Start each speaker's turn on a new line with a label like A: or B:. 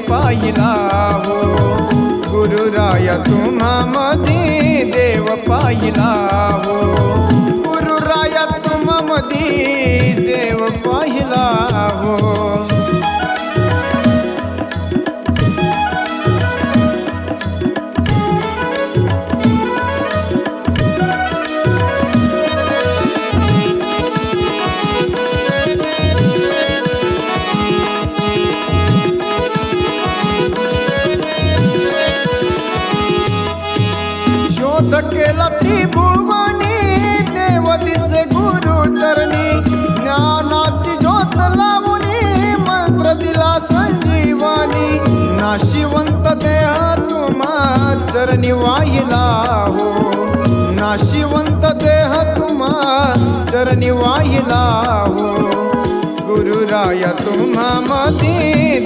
A: पाहिला हो. गुरुराया तुम्हा मधी देव पाहिला हो. गुरुराया तुम्हा मधी देव पाहिला हो. शोध केला त्रिभुवनी देव दिसे गुरु चरणी. ज्ञानाची ज्योत लावणी मंत्र दिला संजीवानी. नाशिवंत देह तुम्हा चरणी वाहिला हो. नाशिवंत देह तुम्हा चरणी वाहिला हो. गुरुराया तुम्हा मधी